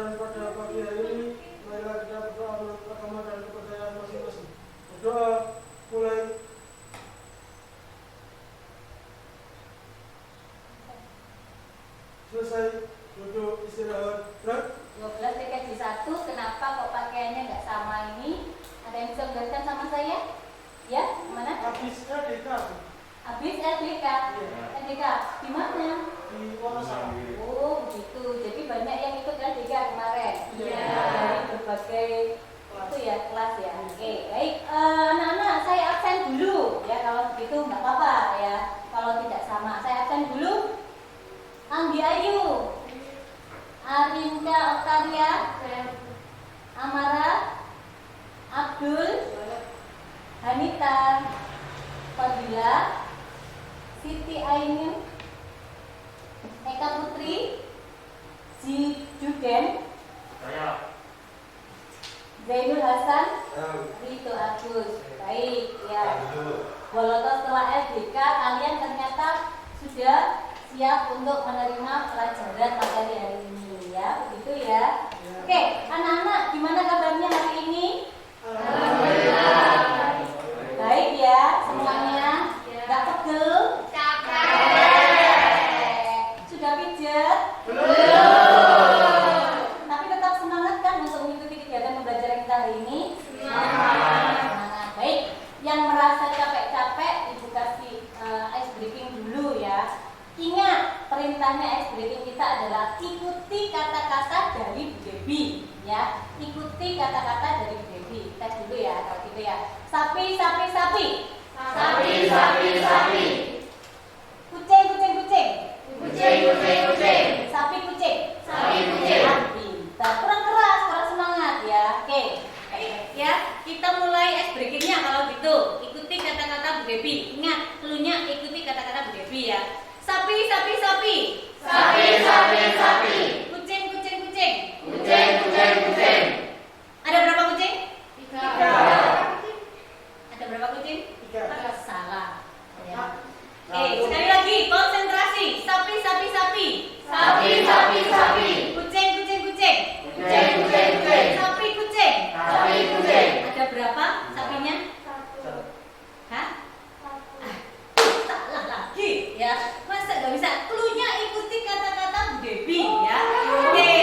pelajaran pada pagi hari ini. Marilah kita berdoa menurut agama dan kepercayaan masing-masing. Berdoa mulai. Selesai. Duduk istirahat. Gerak. 12 TKJ 1. Kenapa kok pakaiannya nggak sama ini? Ada yang bisa menjelaskan sama saya? Ya, mana? Habis LDK. Habis LDK. LDK di mana? Di Wonosalam. Oh, begitu. Jadi banyak yang ikut LDK kemarin. Iya. Dari berbagai itu ya kelas ya. Oke, baik. Anak-anak, saya absen dulu. Ya, kalau begitu nggak apa-apa ya. Kalau tidak sama, saya absen dulu. Anggi Ayu, Arinda Octavia, Amara, Abdul, Hanita, Fadila, Siti Ainun, Eka Putri, Juden, Zainul Hasan, Rito Agus. Baik ya. Walaupun setelah LDK kalian ternyata sudah siap untuk menerima pelajaran materi hari ini ya, begitu ya. Oke, anak-anak, gimana kabarnya hari ini? Alhamdulillah. Baik ya, semuanya. Gak pegel? Sudah pijat? Belum. Tapi tetap semangat kan untuk mengikuti kegiatan pembelajaran kita hari ini? Semangat. Baik, yang merasa capek-capek ibu kasih ice breaking dulu ya. Ingat, perintahnya ice breaking kita adalah ikuti kata-kata dari Bu Debbie ya. Ikuti kata-kata dari Bu Debbie. Tes dulu ya kalau gitu ya. Sapi, sapi, sapi. Sapi, sapi, sapi. Kucing, kucing, kucing. Kucing, kucing, kucing. Sapi, kucing. Sapi, kucing. Pintar. Kurang keras, kurang semangat ya. Oke. Ya, kita mulai ice breakingnya kalau gitu. Ikuti kata-kata Bu Debbie. Ingat, cluenya ikuti kata-kata Bu Debbie ya. Sapi, sapi, sapi. Sapi, sapi, sapi. Kucing, kucing, kucing. Kucing, kucing, kucing. Ada berapa kucing? 3. Ada berapa kucing? 3. Salah. Ya. Sekali lagi, konsentrasi. Sapi, sapi, sapi. Sapi, sapi, sapi. Kucing, kucing, kucing. Kucing, kucing, kucing. Sapi, kucing. Sapi, kucing. Ada berapa sapinya? Hah? Salah lagi ya. Masa nggak bisa? Cluenya ikuti kata-kata Bu Debbie ya. Oke.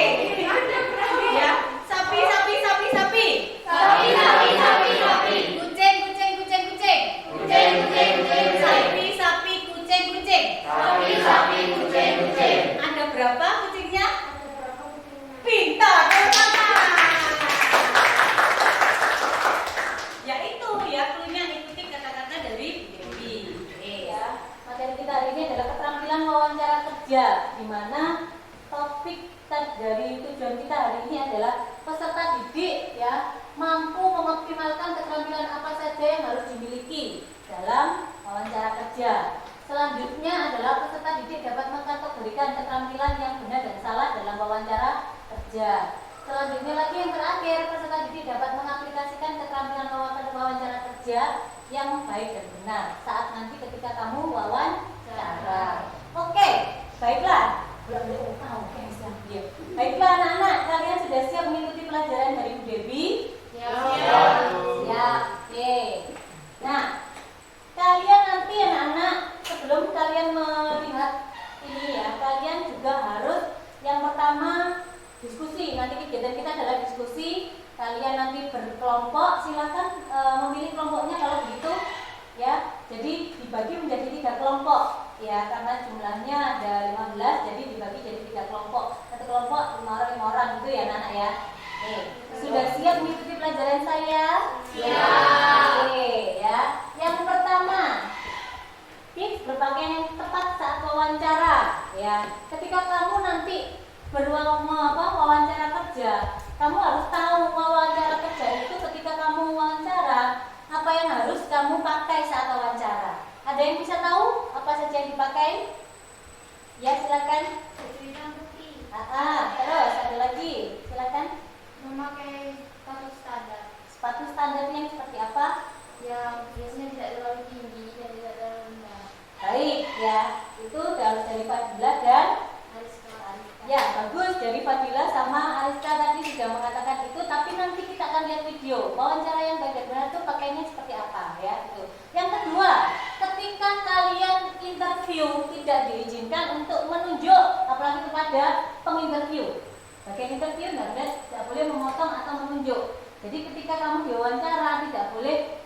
Ya. Sapi, sapi, sapi, sapi. Sapi, sapi, sapi, sapi. Kucing, kucing, kucing, kucing. Kucing, kucing, kucing, kucing. Sapi, sapi, kucing, kucing. Sapi, sapi, kucing, kucing. Ada berapa kucingnya? Pintar, teman-teman. Ya itu ya, cluenya ikuti kata-kata dari Bu Debbie. Oke ya. Materi kita hari ini adalah keterampilan wawancara kerja, di mana topik dari tujuan kita hari ini adalah peserta didik ya mampu mengoptimalkan keterampilan apa saja yang harus dimiliki dalam wawancara kerja. Selanjutnya adalah peserta didik dapat mengkategorikan keterampilan yang benar dan salah dalam wawancara kerja. Selanjutnya lagi yang terakhir, peserta didik dapat mengaplikasikan keterampilan wawancara kerja yang baik dan benar saat nanti ketika kamu wawancara. Oke, baiklah. Baiklah anak-anak, kalian sudah siap mengikuti pelajaran dari Bu Debbie? Siap. Siap. Oke. Nah, kalian nanti anak-anak sebelum kalian melihat ini ya, kalian juga harus yang pertama diskusi. Nanti kegiatan kita adalah diskusi. Kalian nanti berkelompok, silakan memilih kelompoknya kalau begitu ya. Jadi dibagi menjadi 3 kelompok ya, karena jumlahnya ada 15, jadi dibagi jadi 3 kelompok. Satu kelompok 5 orang gitu ya anak-anak ya. Oke, sudah siap mengikuti pelajaran saya? Siap. Oke ya. Yang pertama, tips berpakaian yang tepat saat wawancara ya. Ketika kamu nanti wawancara kerja, kamu harus tahu wawancara kerja itu ketika kamu wawancara apa yang harus kamu pakai saat wawancara. Ada yang bisa tahu apa saja yang dipakai? Ya silakan. Terus ada lagi, silakan. Memakai sepatu standar. Sepatu standarnya yang seperti apa? Yang biasanya tidak terlalu tinggi dan tidak terlalu rendah. Baik ya, itu harus dari Fadila dan Ariska. Ya, bagus. Dari Fadila sama Arista tadi sudah mengatakan itu, tapi nanti kita akan lihat video wawancara yang baik dan benar itu pakainya seperti apa ya. Itu. Yang kedua, ketika kalian interview tidak diizinkan untuk menunjuk, apalagi kepada penginterview. Bagian interview tidak boleh memotong atau menunjuk. Jadi ketika kamu diwawancara tidak boleh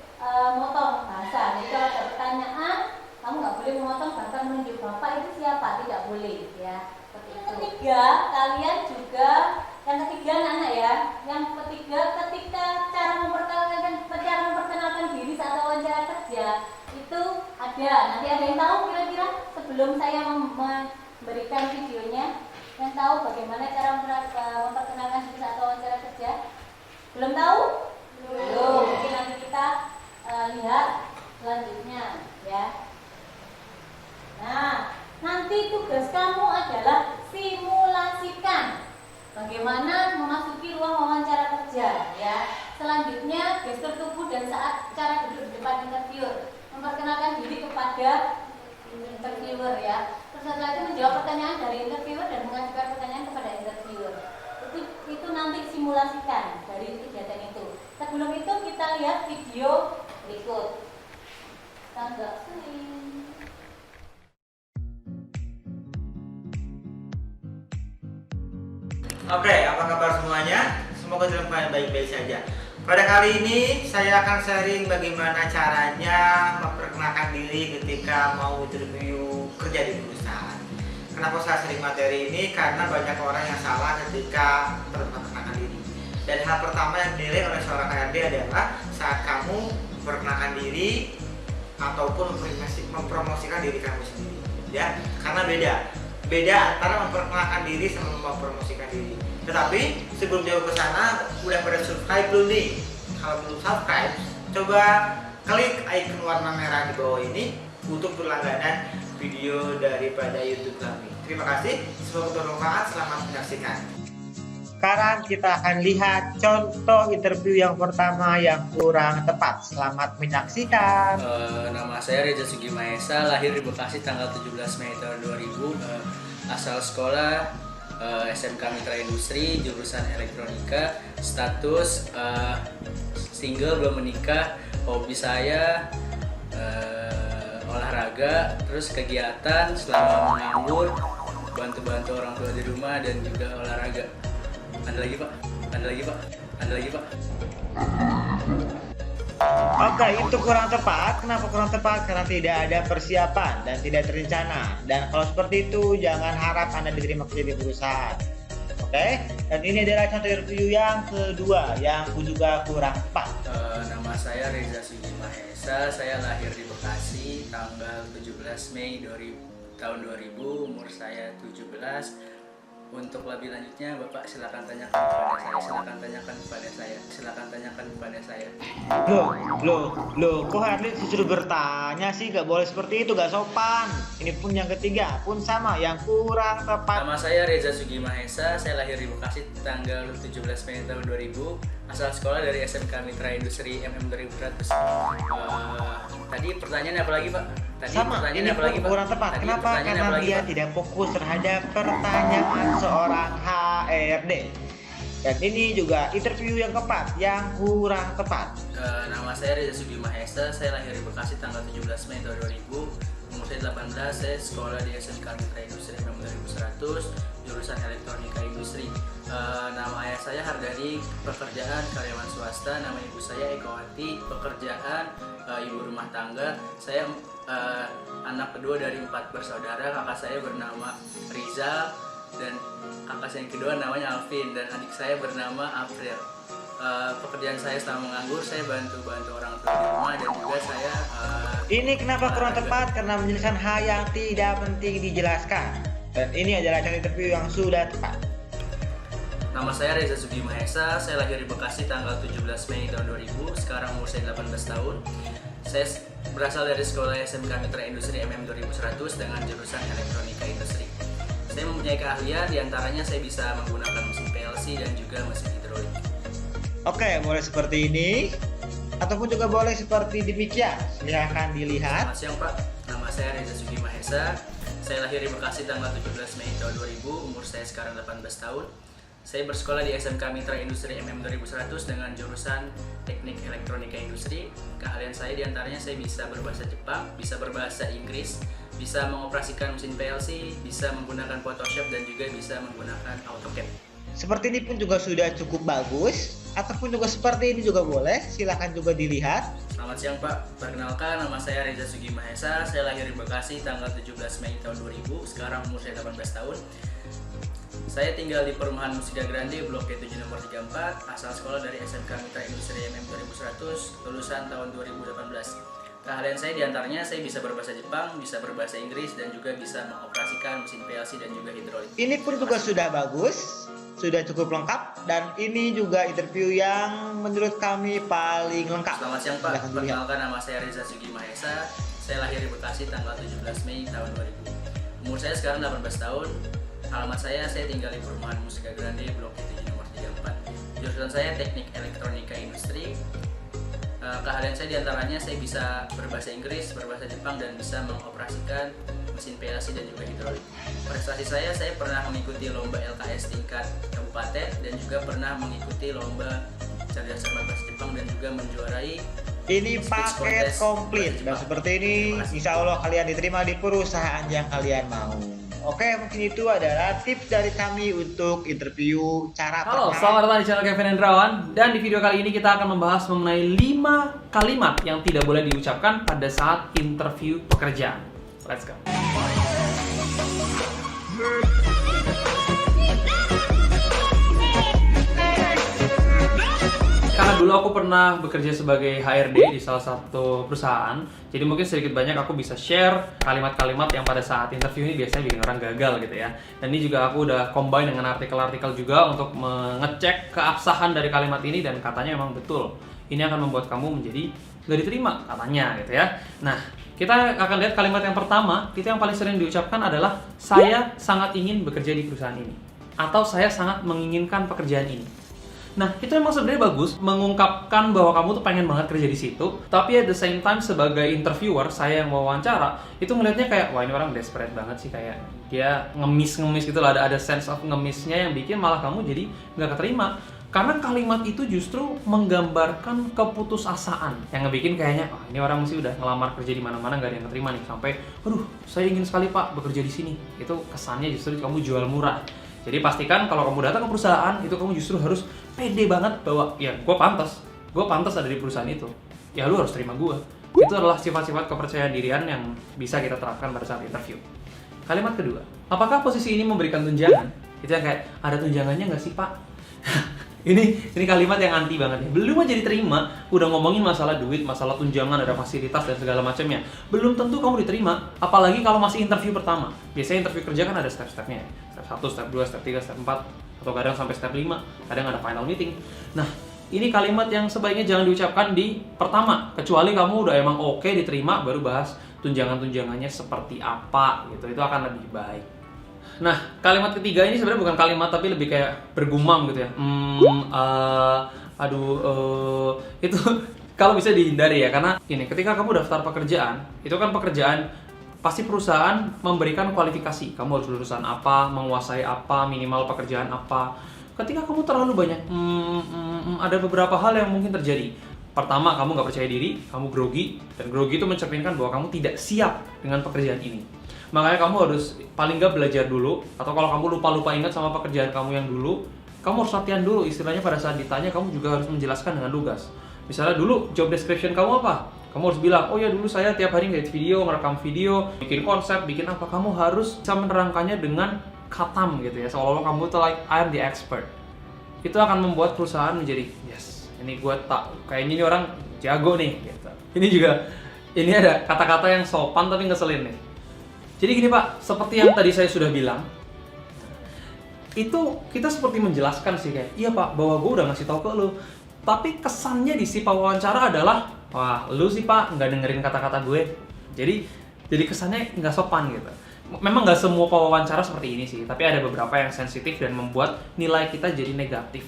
memotong bahasa. Jadi kalau ada pertanyaan, kamu nggak boleh memotong bahkan menunjuk bapak itu siapa, tidak boleh ya. Yang ketiga, kalian juga yang ketiga anak-anak ya. Yang ketiga, ketika cara memperkenalkan diri saat wawancara kerja itu ada. Nanti ada yang tahu kira-kira sebelum saya memberikan videonya, yang tahu bagaimana cara memperkenalkan diri saat wawancara kerja? Belum tahu? Belum. Mungkin nanti kita lihat selanjutnya ya. Nah, nanti tugas kamu adalah simulasikan bagaimana memasuki ruang wawancara kerja ya. Selanjutnya gestur tubuh dan saat cara duduk di depan interviewer, memperkenalkan diri kepada interviewer ya. Terus setelah itu menjawab pertanyaan dari interviewer dan mengajukan pertanyaan kepada interviewer. Itu nanti simulasikan dari kegiatan itu. Sebelum itu kita lihat video berikut. Tangga screen. Oke, apa kabar semuanya? Semoga dalam keadaan baik-baik saja. Pada kali ini saya akan sharing bagaimana caranya memperkenalkan diri ketika mau interview kerja di perusahaan. Kenapa saya sharing materi ini? Karena banyak orang yang salah ketika memperkenalkan diri. Dan hal pertama yang dinilai oleh seorang HRD adalah saat kamu memperkenalkan diri ataupun mempromosikan diri kamu sendiri. Ya, karena beda antara memperkenalkan diri sama mempromosikan diri. Tetapi sebelum jauh ke sana, udah pada subscribe belum nih? Kalau belum subscribe, coba klik icon warna merah di bawah ini untuk berlangganan video daripada YouTube kami. Terima kasih, semoga bermanfaat. Selamat menyaksikan. Sekarang kita akan lihat contoh interview yang pertama yang kurang tepat. Selamat menyaksikan. Nama saya Reza Sugi Mahesa, lahir di Bekasi tanggal 17 Mei tahun 2000. Asal sekolah SMK Mitra Industri, jurusan elektronika. Status single, belum menikah. Hobi saya olahraga. Terus kegiatan selama menganggur, bantu-bantu orang tua di rumah dan juga olahraga. Ada lagi pak? Oke, itu kurang tepat. Kenapa kurang tepat? Karena tidak ada persiapan dan tidak terencana. Dan kalau seperti itu, jangan harap Anda diterima kerja di perusahaan. Oke? Dan ini adalah contoh interview yang kedua, yang juga kurang tepat. Nama saya Reza Sugi Mahesa. Saya lahir di Bekasi tanggal 17 Mei tahun 2000. Umur saya 17. Untuk lebih lanjutnya, Bapak silakan tanyakan kepada saya. Loh, kok Harley disuruh bertanya sih? Gak boleh seperti itu, gak sopan. Ini pun yang ketiga, pun sama, yang kurang tepat. Nama saya Reza Sugi Mahesa, saya lahir di Bekasi tanggal 17 Mei tahun 2000. Asal sekolah dari SMK Mitra Industri MM 2100. Tadi pertanyaannya apa lagi Pak? Sama, ini pun kurang tepat. Kenapa? Karena dia tidak fokus terhadap pertanyaan seorang HRD. Dan ini juga interview yang keempat, yang kurang tepat. Nama saya Reza Sugi Mahesa, saya lahir di Bekasi tanggal 17 Mei tahun 2000. Umur saya 18, saya sekolah di SMK Mitra Industri MM 2100, jurusan elektronika industri. Nama ayah saya Hardani, pekerjaan karyawan swasta. Nama ibu saya Ekowati, pekerjaan ibu rumah tangga. Saya anak kedua dari 4 bersaudara. Kakak saya bernama Rizal dan kakak saya yang kedua namanya Alvin, dan adik saya bernama April. Pekerjaan saya selama menganggur, saya bantu-bantu orang tua di rumah, dan juga saya ini kenapa kurang tepat? Karena menjelaskan hal yang tidak penting dijelaskan. Dan ini adalah contoh interview yang sudah tepat. Nama saya Reza Sugi Mahesa, saya lahir di Bekasi tanggal 17 Mei tahun 2000. Sekarang umur saya 18 tahun. Saya berasal dari sekolah SMK Mitra Industri MM 2100 dengan jurusan elektronika industri. Saya mempunyai keahlian, diantaranya saya bisa menggunakan mesin PLC dan juga mesin hidrolik. Oke, boleh seperti ini, ataupun juga boleh seperti demikian. Silahkan dilihat. Selamat siang Pak, nama saya Reza Sugi Mahesa. Saya lahir di Bekasi tanggal 17 Mei tahun 2000, umur saya sekarang 18 tahun. Saya bersekolah di SMK Mitra Industri MM 2100 dengan jurusan Teknik Elektronika Industri. Keahlian saya diantaranya saya bisa berbahasa Jepang, bisa berbahasa Inggris, bisa mengoperasikan mesin PLC, bisa menggunakan Photoshop, dan juga bisa menggunakan AutoCAD. Seperti ini pun juga sudah cukup bagus, ataupun juga seperti ini juga boleh, silahkan juga dilihat. Selamat siang Pak, perkenalkan nama saya Reza Sugi Mahesa. Saya lahir di Bekasi tanggal 17 Mei tahun 2000, sekarang umur saya 18 tahun. Saya tinggal di perumahan Mustika Grande, Blok G7 nomor 34, asal sekolah dari SMK Mitra Industri MM 2100, lulusan tahun 2018. Keahlian saya diantaranya saya bisa berbahasa Jepang, bisa berbahasa Inggris, dan juga bisa mengoperasikan mesin PLC dan juga hidrolik. Ini pun juga sudah bagus, sudah cukup lengkap, dan ini juga interview yang menurut kami paling lengkap. Selamat siang Pak, perkenalkan nama saya Reza Sugi Mahesa. Saya lahir di Bekasi tanggal 17 Mei tahun 2000. Umur saya sekarang 18 tahun. Alamat saya tinggal di perumahan Mustika Grande, Blok G7 nomor 34. Jurusan saya Teknik Elektronika Industri. Keahlian saya diantaranya saya bisa berbahasa Inggris, berbahasa Jepang, dan bisa mengoperasikan mesin PLC dan juga hidrolik. Prestasi saya pernah mengikuti lomba LKS tingkat kabupaten dan juga pernah mengikuti lomba cerdas cermat bahasa Jepang dan juga menjuarai Ini paket komplit, dan seperti ini insya Allah kalian diterima di perusahaan yang kalian mau. Oke, mungkin itu adalah tips dari kami untuk interview cara Halo, selamat datang di channel Kevin Hendrawan. Dan di video kali ini kita akan membahas mengenai 5 kalimat yang tidak boleh diucapkan pada saat interview pekerjaan. Let's go. Karena dulu aku pernah bekerja sebagai HRD di salah satu perusahaan, jadi mungkin sedikit banyak aku bisa share kalimat-kalimat yang pada saat interview ini biasanya bikin orang gagal gitu ya. Dan ini juga aku udah combine dengan artikel-artikel juga untuk mengecek keabsahan dari kalimat ini, dan katanya memang betul. Ini akan membuat kamu menjadi nggak diterima katanya gitu ya. Nah, kita akan lihat kalimat yang pertama, itu yang paling sering diucapkan adalah saya sangat ingin bekerja di perusahaan ini, atau saya sangat menginginkan pekerjaan ini. Nah, itu memang sebenarnya bagus mengungkapkan bahwa kamu tuh pengen banget kerja di situ, tapi at the same time sebagai interviewer, saya yang wawancara, itu melihatnya kayak, wah ini orang desperate banget sih, kayak dia ngemis gitu lah, ada sense of ngemisnya yang bikin malah kamu jadi nggak keterima. Karena kalimat itu justru menggambarkan keputusasaan yang ngebikin kayaknya, oh, ini orang mesti udah ngelamar kerja di mana-mana nggak ada yang keterima nih, sampai, aduh, saya ingin sekali Pak bekerja di sini. Itu kesannya justru kamu jual murah. Jadi pastikan kalau kamu datang ke perusahaan itu kamu justru harus pede banget bahwa ya gue pantas ada di perusahaan itu. Ya lu harus terima gue. Itu adalah sifat-sifat kepercayaan dirian yang bisa kita terapkan pada saat interview. Kalimat kedua, apakah posisi ini memberikan tunjangan? Itu yang kayak, ada tunjangannya nggak sih Pak? Ini kalimat yang anti banget ya. Belum aja diterima, udah ngomongin masalah duit, masalah tunjangan, ada fasilitas dan segala macamnya. Belum tentu kamu diterima, apalagi kalau masih interview pertama. Biasanya interview kerja kan ada step-stepnya. Step 1, step 2, step 3, step 4, atau kadang sampai step 5, kadang ada final meeting. Nah, ini kalimat yang sebaiknya jangan diucapkan di pertama, kecuali kamu udah emang oke diterima, baru bahas tunjangan-tunjangannya seperti apa gitu. Itu akan lebih baik. Nah, kalimat ketiga ini sebenarnya bukan kalimat tapi lebih kayak bergumam gitu ya. Itu kalau bisa dihindari ya, karena ini ketika kamu daftar pekerjaan, itu kan pekerjaan pasti perusahaan memberikan kualifikasi. Kamu harus lulusan apa, menguasai apa, minimal pekerjaan apa. Ketika kamu terlalu banyak ada beberapa hal yang mungkin terjadi. Pertama, kamu nggak percaya diri, kamu grogi, dan grogi itu mencerminkan bahwa kamu tidak siap dengan pekerjaan ini. Makanya kamu harus paling nggak belajar dulu, atau kalau kamu lupa ingat sama pekerjaan kamu yang dulu, kamu harus latihan dulu. Istilahnya pada saat ditanya, kamu juga harus menjelaskan dengan lugas. Misalnya dulu job description kamu apa? Kamu harus bilang, oh ya dulu saya tiap hari ngedit video, ngerekam video, bikin konsep, bikin apa. Kamu harus bisa menerangkannya dengan khatam gitu ya, seolah-olah kamu tuh like I'm the expert. Itu akan membuat perusahaan menjadi, yes, ini gue tak, kayaknya ini orang jago nih gitu. Ini juga, ini ada kata-kata yang sopan tapi ngeselin nih. Jadi gini Pak, seperti yang tadi saya sudah bilang, itu kita seperti menjelaskan sih kayak, iya Pak, bahwa gue udah ngasih tahu ke lu. Tapi kesannya di si wawancara adalah, wah lu sih Pak nggak dengerin kata-kata gue. Jadi kesannya nggak sopan gitu. Memang nggak semua wawancara seperti ini sih, tapi ada beberapa yang sensitif dan membuat nilai kita jadi negatif.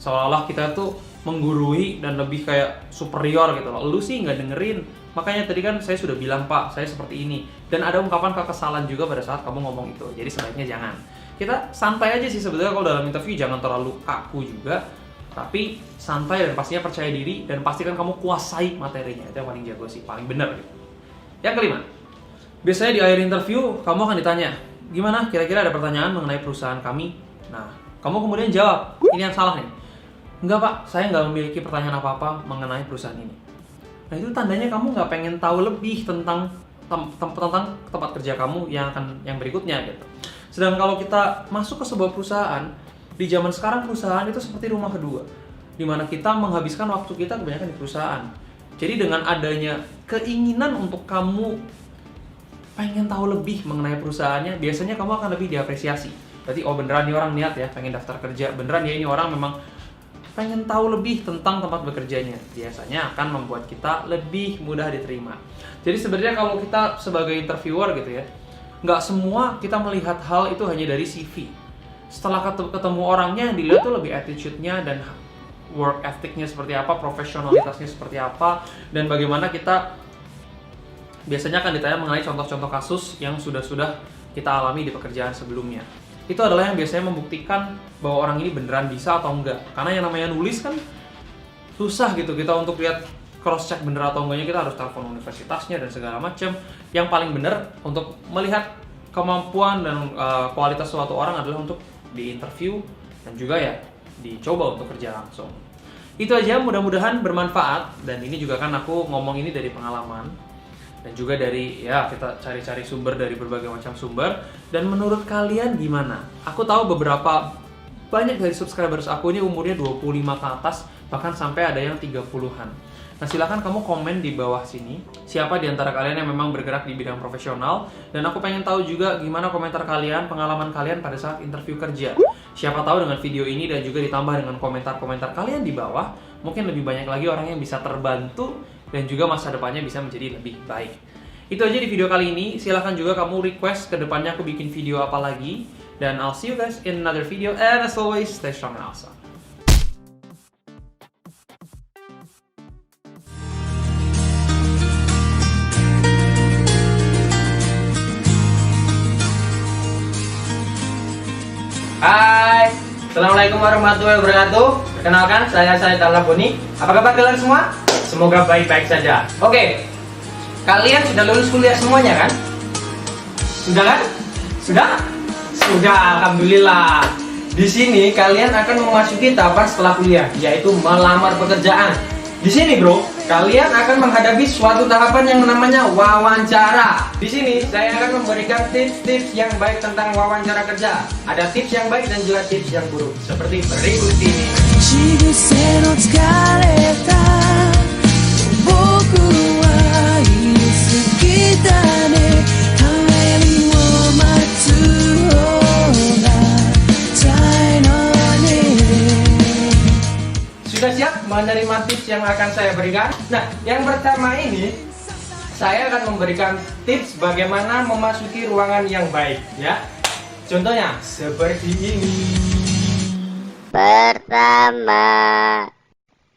Seolah-olah kita tuh menggurui dan lebih kayak superior gitu loh. Lu sih nggak dengerin. Makanya tadi kan saya sudah bilang, Pak, saya seperti ini. Dan ada ungkapan kekesalan juga pada saat kamu ngomong itu. Jadi sebaiknya jangan. Kita santai aja sih sebetulnya kalau dalam interview, jangan terlalu kaku juga. Tapi santai dan pastinya percaya diri dan pastikan kamu kuasai materinya. Itu yang paling jago sih, paling benar gitu. Yang kelima, biasanya di akhir interview kamu akan ditanya, gimana kira-kira ada pertanyaan mengenai perusahaan kami? Nah, kamu kemudian jawab, ini yang salah nih. Enggak Pak, saya nggak memiliki pertanyaan apa-apa mengenai perusahaan ini. Nah itu tandanya kamu nggak pengen tahu lebih tentang tempat kerja kamu yang berikutnya gitu. Sedangkan kalau kita masuk ke sebuah perusahaan, di zaman sekarang perusahaan itu seperti rumah kedua, di mana kita menghabiskan waktu kita kebanyakan di perusahaan. Jadi dengan adanya keinginan untuk kamu pengen tahu lebih mengenai perusahaannya, biasanya kamu akan lebih diapresiasi. Berarti oh beneran nih orang niat ya pengen daftar kerja, beneran ya ini orang memang pengen tahu lebih tentang tempat bekerjanya. Biasanya akan membuat kita lebih mudah diterima. Jadi sebenarnya kalau kita sebagai interviewer gitu ya, nggak semua kita melihat hal itu hanya dari CV. Setelah ketemu orangnya, yang dilihat tuh lebih attitude-nya dan work ethic-nya seperti apa, profesionalitasnya seperti apa, dan bagaimana kita biasanya akan ditanya mengenai contoh-contoh kasus yang sudah kita alami di pekerjaan sebelumnya. Itu adalah yang biasanya membuktikan bahwa orang ini beneran bisa atau enggak. Karena yang namanya nulis kan susah gitu, kita untuk lihat cross check bener atau enggaknya kita harus telepon universitasnya dan segala macam. Yang paling bener untuk melihat kemampuan dan kualitas suatu orang adalah untuk diinterview dan juga ya dicoba untuk kerja langsung. Itu aja, mudah-mudahan bermanfaat, dan ini juga kan aku ngomong ini dari pengalaman dan juga dari ya kita cari-cari sumber dari berbagai macam sumber. Dan menurut kalian gimana? Aku tahu beberapa banyak dari subscribers aku ini umurnya 25 ke atas, bahkan sampai ada yang 30-an. Nah silahkan kamu komen di bawah sini siapa di antara kalian yang memang bergerak di bidang profesional, dan aku pengen tahu juga gimana komentar kalian, pengalaman kalian pada saat interview kerja. Siapa tahu dengan video ini dan juga ditambah dengan komentar-komentar kalian di bawah, mungkin lebih banyak lagi orang yang bisa terbantu dan juga masa depannya bisa menjadi lebih baik. Itu aja di video kali ini. Silahkan juga kamu request ke depannya aku bikin video apa lagi. Dan I'll see you guys in another video. And as always, stay strong and awesome. Hai, Assalamualaikum warahmatullahi wabarakatuh. Perkenalkan, saya Tala Boni. Apa kabar kalian semua? Semoga baik-baik saja. Oke, kalian sudah lulus kuliah semuanya kan? Sudah kan? Sudah? Sudah, alhamdulillah. Di sini kalian akan memasuki tahapan setelah kuliah, yaitu melamar pekerjaan. Di sini bro, kalian akan menghadapi suatu tahapan yang namanya wawancara. Di sini saya akan memberikan tips-tips yang baik tentang wawancara kerja. Ada tips yang baik dan juga tips yang buruk, seperti berikut ini. Sudah siap menerima tips yang akan saya berikan? Nah, yang pertama ini saya akan memberikan tips bagaimana memasuki ruangan yang baik ya. Contohnya seperti ini. Pertama,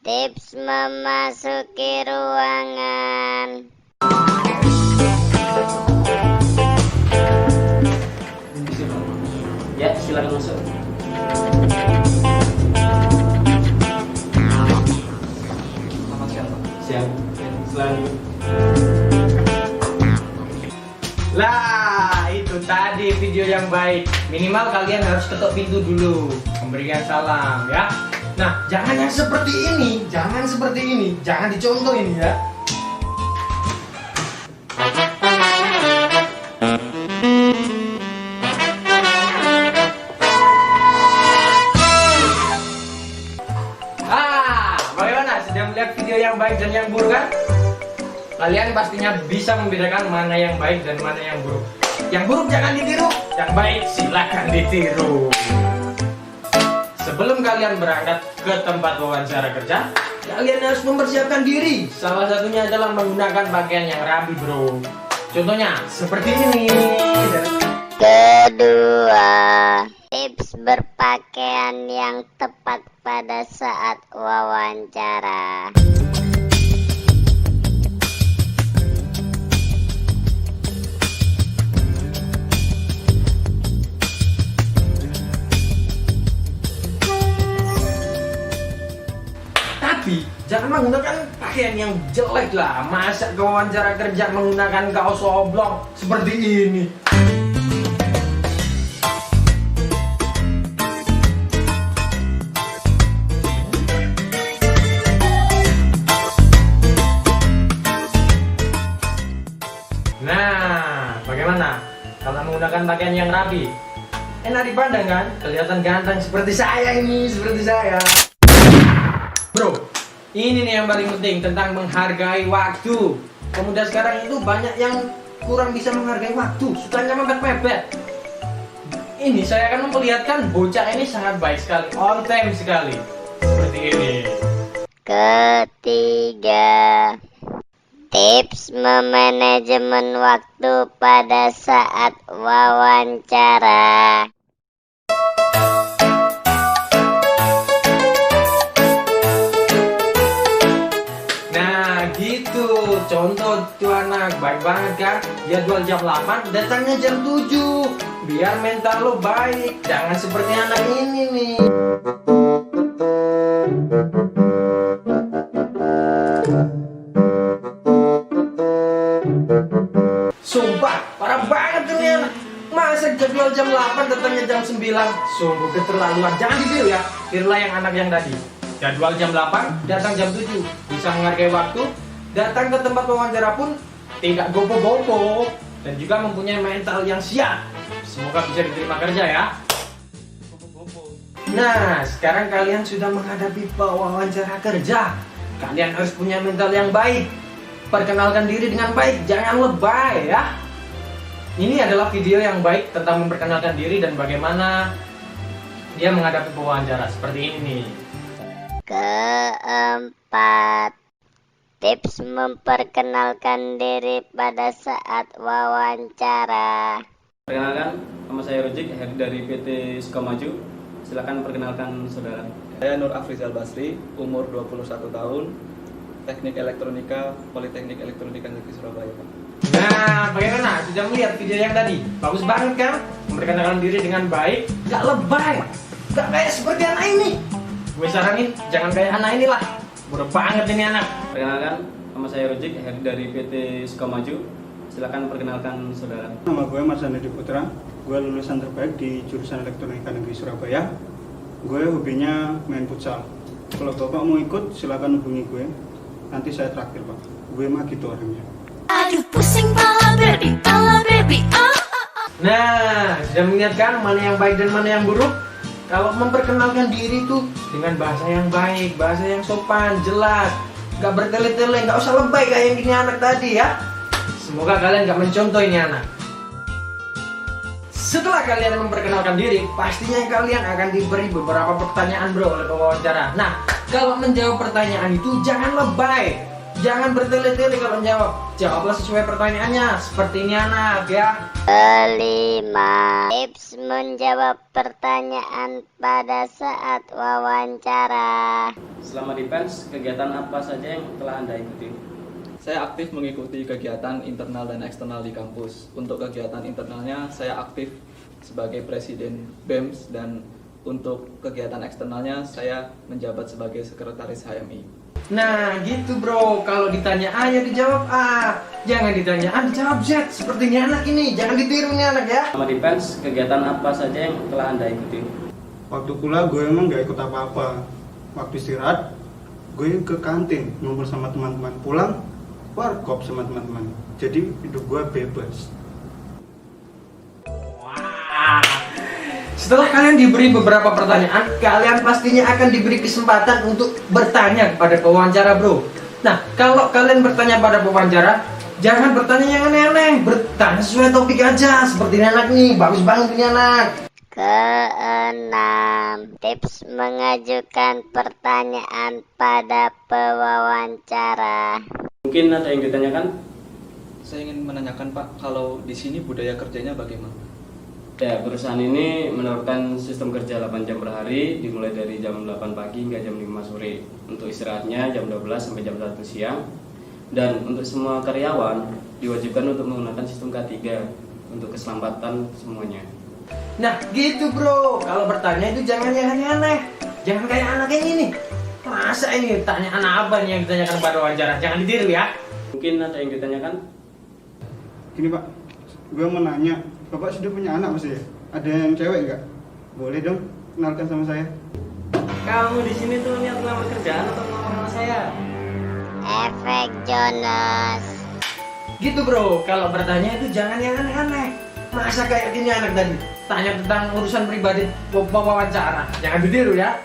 tips memasuki ruangan. Ya, silakan masuk. Siap. Selanjutnya. Lah, itu tadi video yang baik. Minimal kalian harus ketok pintu dulu, memberikan salam ya. Nah, jangan yang seperti ini, jangan seperti ini, jangan dicontoh ini ya. Bagaimana? Sudah melihat video yang baik dan yang buruk kan? Kalian pastinya bisa membedakan mana yang baik dan mana yang buruk. Yang buruk jangan ditiru, yang baik silakan ditiru. Sebelum kalian berangkat ke tempat wawancara kerja, kalian harus mempersiapkan diri. Salah satunya adalah menggunakan pakaian yang rapi bro. Contohnya seperti ini. Kedua, tips berpakaian yang tepat pada saat wawancara. Tapi jangan menggunakan pakaian yang jelek lah. Masa ke wawancara kerja menggunakan kaos oblong seperti ini? Nah, bagaimana kalau menggunakan pakaian yang rapi? Enak dipandang kan? Kelihatan ganteng seperti saya ini, seperti saya. Bro, ini nih yang paling penting tentang menghargai waktu. Pemuda sekarang itu banyak yang kurang bisa menghargai waktu, sukanya mepet-mepet. Ini saya akan memperlihatkan bocah ini sangat baik sekali, on time sekali. Seperti ini. Ketiga, tips memanajemen waktu pada saat wawancara. Gitu, contoh tuh anak, baik banget kan? Jadwal jam 8, datangnya jam 7. Biar mental lo baik, jangan seperti anak ini nih. Sumpah, parah banget ini anak. Masa jadwal jam 8, datangnya jam 9. Sungguh keterlaluan, jangan ditiru ya. Tirulah yang anak yang tadi. Jadwal jam 8, datang jam 7. Bisa menghargai waktu, datang ke tempat wawancara pun tidak gopo-gopo, dan juga mempunyai mental yang siap. Semoga bisa diterima kerja ya. Nah, sekarang kalian sudah menghadapi wawancara kerja. Kalian harus punya mental yang baik. Perkenalkan diri dengan baik, jangan lebay ya. Ini adalah video yang baik tentang memperkenalkan diri dan bagaimana dia menghadapi wawancara seperti ini nih. Keempat, tips memperkenalkan diri pada saat wawancara. Perkenalkan, nama saya Rojik dari PT Sukamaju. Silakan perkenalkan saudara. Saya Nur Afrizal Basri, umur 21 tahun, Teknik Elektronika, Politeknik Elektronika Negeri Surabaya, Pak. Nah, bagaimana? Sudah melihat video yang tadi? Bagus banget kan? Memperkenalkan diri dengan baik, gak lebay, gak kayak seperti anak ini. Gue saranin, jangan kayak anak inilah. Bodoh banget ini anak. Perkenalkan, nama saya Rojik dari PT Sukamaju. Silakan perkenalkan saudara. Nama gue Mas Andri Putra. Gue lulusan terbaik di jurusan Elektronika Negeri Surabaya. Gue hobinya main futsal. Kalau bapak mau ikut, silakan hubungi gue. Nanti saya traktir, Pak. Gue mah gitu orangnya. Aduh pusing pala baby. Nah, sudah melihat kan mana yang baik dan mana yang buruk? Kalau memperkenalkan diri tuh dengan bahasa yang baik, bahasa yang sopan, jelas, gak bertele-tele, gak usah lebay kayak yang gini anak tadi ya. Semoga kalian gak mencontoh ini anak. Setelah kalian memperkenalkan diri, pastinya kalian akan diberi beberapa pertanyaan bro oleh pewawancara. Nah, kalau menjawab pertanyaan itu jangan lebay, jangan bertele-tele kalau menjawab. Jawablah sesuai pertanyaannya, seperti ini anak ya. Kelima, tips menjawab pertanyaan pada saat wawancara. Selama di PENS, kegiatan apa saja yang telah Anda ikuti? Saya aktif mengikuti kegiatan internal dan eksternal di kampus. Untuk kegiatan internalnya, saya aktif sebagai Presiden BEMS, dan untuk kegiatan eksternalnya, saya menjabat sebagai Sekretaris HMI. Nah gitu bro, kalau ditanya A ya dijawab A, jangan ditanya A dijawab Z. Seperti ini anak ini, jangan ditiru nih anak ya. Selama di PENS, kegiatan apa saja yang telah Anda ikuti? Waktu kuliah gue emang gak ikut apa-apa. Waktu istirahat, gue ke kantin, ngumpul sama teman-teman. Pulang, warkop sama teman-teman. Jadi hidup gue bebas. Wah. Setelah kalian diberi beberapa pertanyaan, kalian pastinya akan diberi kesempatan untuk bertanya kepada pewawancara bro. Nah, kalau kalian bertanya pada pewawancara, jangan bertanya yang aneh-aneh, bertanya sesuai topik aja. Seperti ini anak nih, bagus banget ini anak. Keenam, tips mengajukan pertanyaan pada pewawancara. Mungkin ada yang ditanyakan? Saya ingin menanyakan Pak, kalau di sini budaya kerjanya bagaimana? Ya, perusahaan ini menerapkan sistem kerja 8 jam per hari dimulai dari jam 8 pagi hingga jam 5 sore. Untuk istirahatnya jam 12 sampai jam 1 siang. Dan untuk semua karyawan diwajibkan untuk menggunakan sistem K3 untuk keselamatan semuanya. Nah gitu bro, kalau bertanya itu jangan yang aneh-aneh. Jangan kayak anak yang ini. Masa ini tanya anak apa nih yang ditanyakan pada wawancara? Jangan ditiru ya. Mungkin ada yang ditanyakan? Gini Pak, gue mau nanya, Bapak sudah punya anak pasti ya? Ada yang cewek nggak? Boleh dong, kenalkan sama saya. Kamu di sini tuh niat ngelamar kerjaan atau ngelamar sama saya? Efek Jonas. Gitu bro, kalau bertanya itu jangan yang aneh-aneh. Masa kayak gini anak tadi tanya tentang urusan pribadi wawancara. Jangan ditiru ya.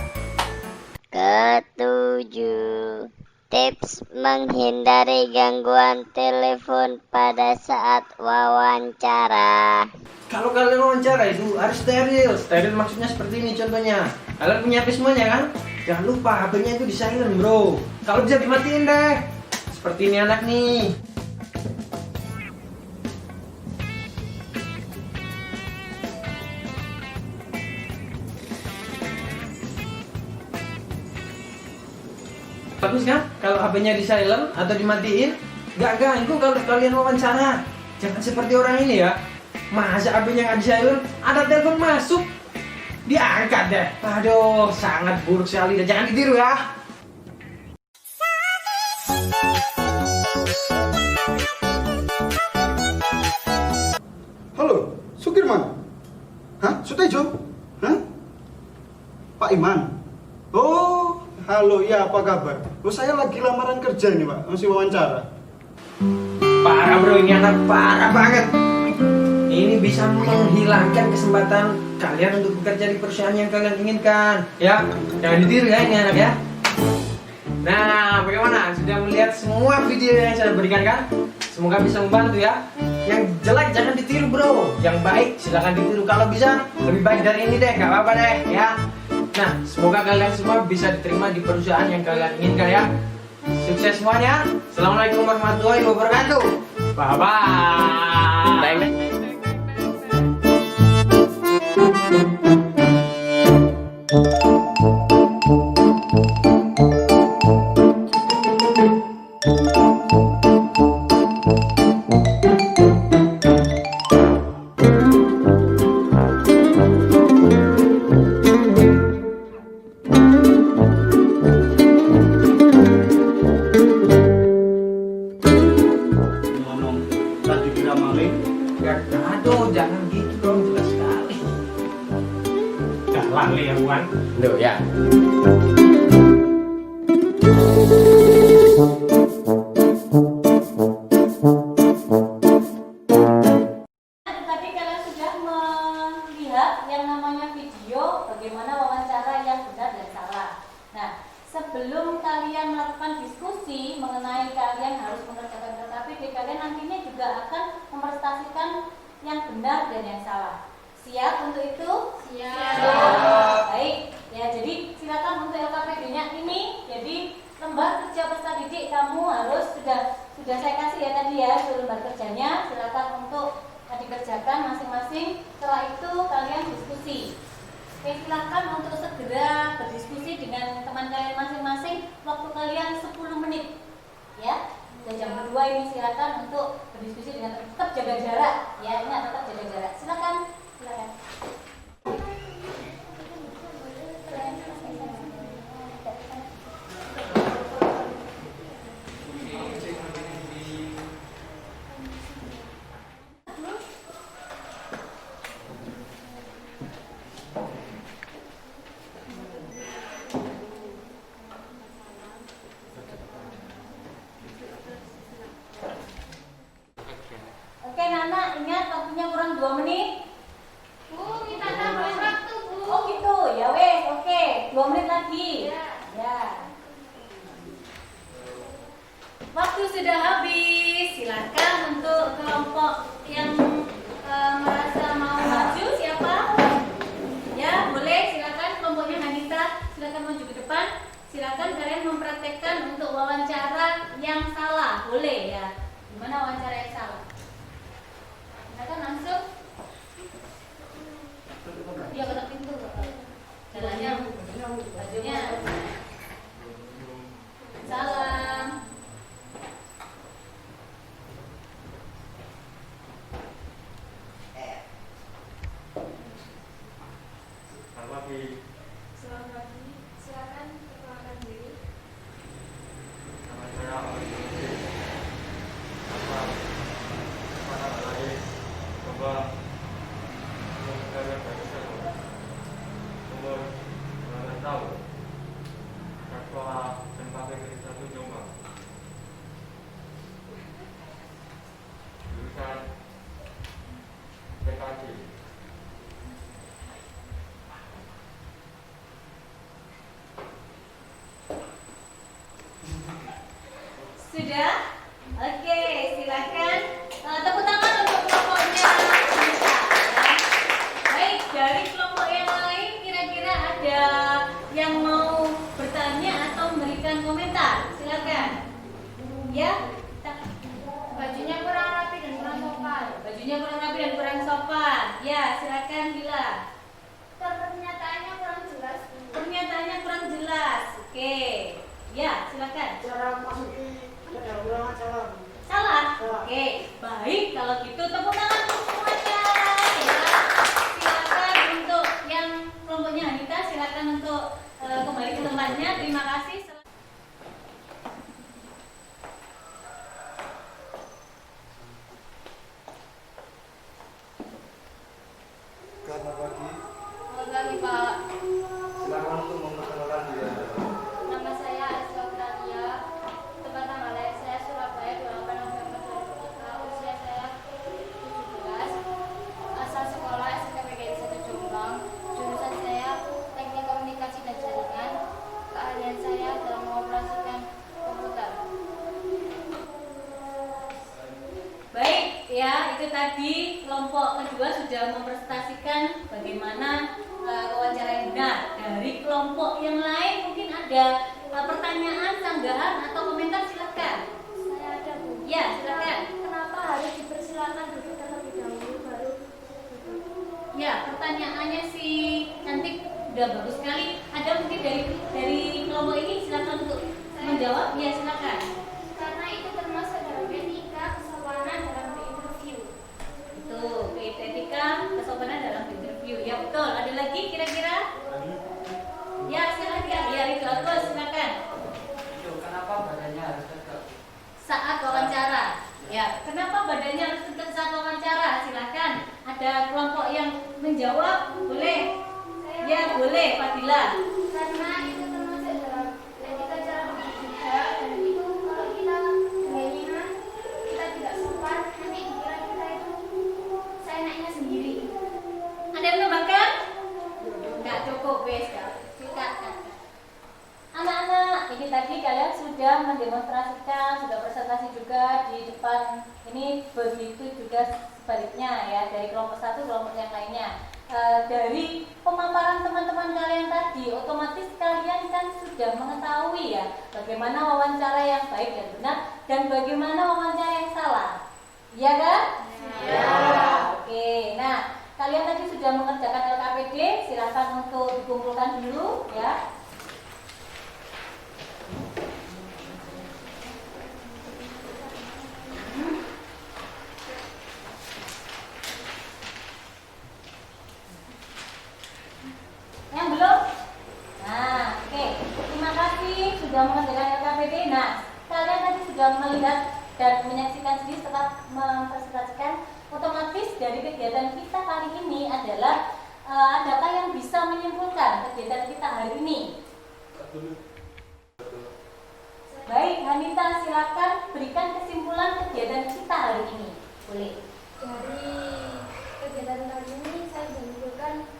Ketujuh, tips menghindari gangguan telepon pada saat wawancara. Kalau kalian wawancara itu harus steril. Steril maksudnya seperti ini contohnya. Kalian punya HP semuanya kan? Jangan lupa HP-nya itu di silent bro. Kalau bisa dimatiin deh. Seperti ini anak nih. Bagus kan? Kalau HP-nya di silent atau dimatiin, nggak ganggu kalau kalian wawancara. Jangan seperti orang ini ya. Masa HP-nya nggak di silent, ada telepon masuk, diangkat deh. Aduh, sangat buruk sekali. Jangan ditiru ya. Halo, Sukirman? Hah? Sutejo? Hah? Pak Iman? Oh, halo, ya apa kabar? Oh, saya lagi lamaran kerja nih Pak, masih wawancara. Parah bro, ini anak parah banget. Ini bisa menghilangkan kesempatan kalian untuk bekerja di perusahaan yang kalian inginkan. Ya, jangan ditiru ya ini anak ya. Nah, bagaimana? Sudah melihat semua video yang saya berikan kan? Semoga bisa membantu ya. Yang jelek jangan ditiru bro. Yang baik silahkan ditiru. Kalau bisa lebih baik dari ini deh, nggak apa-apa deh ya. Nah, semoga kalian semua bisa diterima di perusahaan yang kalian inginkan ya. Sukses semuanya. Assalamualaikum warahmatullahi wabarakatuh. Bye bye. Aduh, jangan gitu dong, jelas sekali. Jalan nih ya, Buan. Loh ya. Tadi kalian sudah melihat yang namanya video bagaimana wawancara yang benar dan salah. Nah, sebelum kalian melakukan diskusi mengenai kalian harus mengerjakan kereta api, kalian nantinya juga akan mempresentasikan yang benar dan yang salah. Siap untuk itu? Siap. Baik. Ya, jadi silakan untuk LKPD-nya ini. Jadi lembar kerja peserta didik kamu harus sudah saya kasih ya tadi ya itu lembar kerjanya. Silakan untuk dikerjakan masing-masing. Setelah itu kalian diskusi. Oke, silakan untuk segera berdiskusi dengan teman kalian masing-masing. Waktu kalian 10 menit. Ya. Dan jam kedua ini silakan untuk berdiskusi dengan tetap jaga jarak. Ya, ingat tetap jaga jarak. Silakan. Oke, Nana, ingat waktunya kurang 2 menit. Bu, kita tambahin waktu, Bu. Oh gitu, ya wes, oke, 2 menit lagi. Ya. Waktu sudah habis. Silakan untuk kelompok yang merasa mau maju, siapa? Ya, boleh. Silakan kelompoknya Hanita, silakan maju ke depan. Silakan kalian mempraktekkan untuk wawancara yang salah, boleh ya. Gimana wawancara yang salah? Silakan langsung. Iya, ketok pintu. Jalannya, bajunya. Salam. Selamat pagi. Selamat pagi. Silakan perkenalkan diri. Nama saya Alif. Pada hari coba mengenai bahasa umur 9 tahun. Sekolah tempat negeri 1 Jombang. Jurusan PKJ. Sudah? Oke, silakan. Tepuk tangan untuk kelompoknya. Bisa, ya. Baik, dari kelompok yang lain kira-kira ada yang mau bertanya atau memberikan komentar? Silakan. Ya. Bajunya kurang rapi dan kurang sopan. Bajunya kurang rapi dan kurang sopan. Ya, silakan Gila. Pernyataannya kurang jelas. Pernyataannya kurang jelas. Oke. Ya, silakan. Cara masuki ada ulangan salah. Salah? Oke, baik kalau gitu tepuk tangan untuk semuanya ya. Silakan untuk yang kelompoknya Anita, silakan untuk kembali ke tempatnya. Terima kasih. Selamat pagi. Selamat pagi, Pak. Silakan untuk memperkenalkan diri Anda. Nama saya Asia Utalia. Tempat tanggal lahir saya Surabaya 28 November 2003. Usia saya 17. Asal sekolah SMK PGRI 1 Jombang. Jurusan saya Teknik Komunikasi dan Jaringan. Keahlian saya dalam mengoperasikan komputer. Baik ya, itu tadi kelompok kedua sudah mempresentasikan bagaimana wawancara yang benar. Dari kelompok yang lain mungkin ada pertanyaan, sanggahan atau komentar, silakan. Saya ada, Bu. Ya, silakan. Kenapa harus dipersilakan duduk terlebih dahulu baru duduk? Ya, pertanyaannya si Cantik udah bagus sekali. Ada mungkin dari kelompok ini, silakan untuk menjawab. Ya, silakan. Karena itu termasuk dalam etika kesopanan dalam interview. Itu etika kesopanan dalam interview. Ya betul. Ada lagi kira-kira? Ya, silakan. Ya, itu bagus. Silakan. Kenapa badannya harus tegak? Saat wawancara. Ya, kenapa badannya harus tegak saat wawancara? Silakan. Ada kelompok yang menjawab? Boleh. Ya, boleh, Fadila. Karena itu termasuk dalam etika cara berbicara dan itu kalau kita gayanya kita tidak sopan nanti dikira kita itu seenaknya sendiri. Ada yang menambahkan? Enggak cukup, wes. Silakan. Anak-anak, ini tadi kalian sudah mendemonstrasikan, sudah presentasi juga di depan. Ini begitu juga sebaliknya ya, dari kelompok satu kelompok yang lainnya. Dari pemaparan teman-teman kalian tadi, otomatis kalian kan sudah mengetahui ya bagaimana wawancara yang baik dan benar dan bagaimana wawancara yang salah. Iya kan? Iya. Oke, nah kalian tadi sudah mengerjakan LKPD, silakan untuk dikumpulkan dulu ya. Yang belum? Nah, oke. Terima kasih sudah mengerjakan LKPD. Nah, kalian tadi sudah melihat dan menyaksikan sendiri setelah mempresentasikan. Otomatis dari kegiatan kita kali ini adalah adakah yang bisa menyimpulkan kegiatan kita hari ini? Baik, Hanita, silakan berikan kesimpulan kegiatan kita hari ini. Boleh. Dari kegiatan kali ini saya menyimpulkan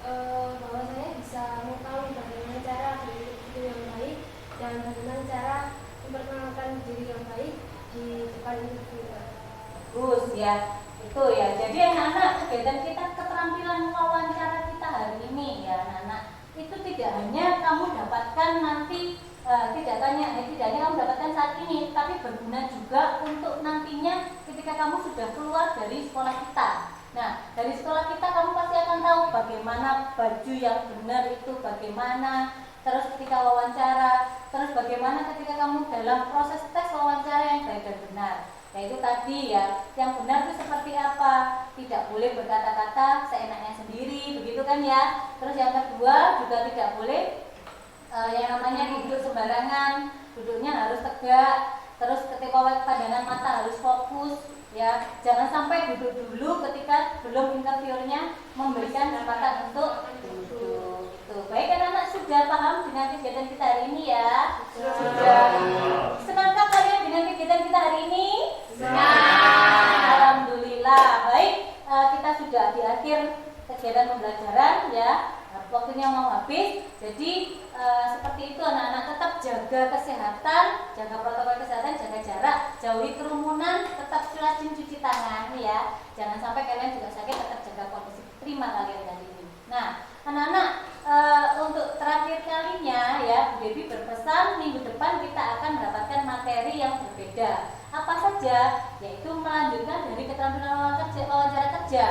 bahwa saya bisa mengetahui bagaimana cara berinterview yang baik dan bagaimana cara memperkenalkan diri yang baik di depan interviewer. Bagus ya, itu ya. Jadi anak-anak, kegiatan kita keterampilan wawancara kita hari ini ya anak-anak, itu tidak hanya kamu dapatkan nanti tidak hanya kamu dapatkan saat ini, tapi berguna juga untuk nantinya ketika kamu sudah keluar dari sekolah kita. Nah, dari sekolah kita kamu pasti akan tahu bagaimana baju yang benar itu bagaimana, terus ketika wawancara, terus bagaimana ketika kamu dalam proses tes wawancara yang baik dan benar. Yaitu tadi ya, yang benar itu seperti apa? Tidak boleh berkata-kata seenaknya sendiri, begitu kan ya. Terus yang kedua juga tidak boleh yang namanya duduk sembarangan, duduknya harus tegak. Terus ketika pandangan mata harus fokus, ya. Jangan sampai duduk dulu ketika belum interviewernya memberikan kesempatan untuk duduk. Tuh, baik anak-anak sudah paham dengan kegiatan kita hari ini ya? Sudah. Senangkah kalian dengan kegiatan kita hari ini? Alhamdulillah. Baik, kita sudah di akhir kegiatan pembelajaran ya. Waktunya mau habis. Jadi seperti itu anak-anak, tetap jaga kesehatan, jaga protokol kesehatan, jaga jarak, jauhi kerumunan, tetap rajin cuci tangan ya. Jangan sampai kalian juga sakit, tetap jaga kondisi prima kalian hari ini. Nah, anak-anak, untuk terakhir kalinya ya, Bu Devi berpesan minggu depan kita akan mendapatkan materi yang berbeda. Apa saja? Yaitu melanjutkan dari keterampilan wawancara kerja.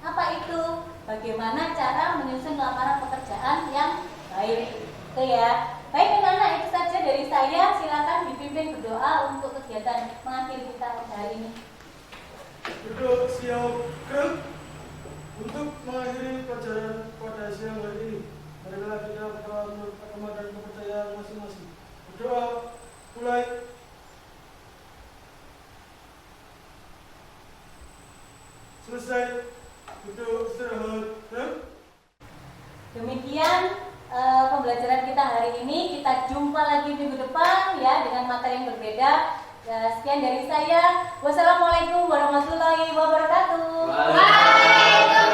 Apa itu? Bagaimana cara menyusun lamaran pekerjaan yang baik. Itu ya. Baik anak-anak, itu saja dari saya. Silakan dipimpin berdoa untuk kegiatan mengakhiri kita hari ini. Duduk siap gerak untuk mengakhiri pelajaran pada siang hari ini. Marilah kita berdoa menurut agama dan kepercayaan masing-masing. Berdoa, mulai. Selesai. Duduk istirahat. Demikian pembelajaran kita hari ini. Kita jumpa lagi minggu depan ya dengan materi yang berbeda. Sekian dari saya. Wassalamualaikum warahmatullahi wabarakatuh. Waalaikumsalam.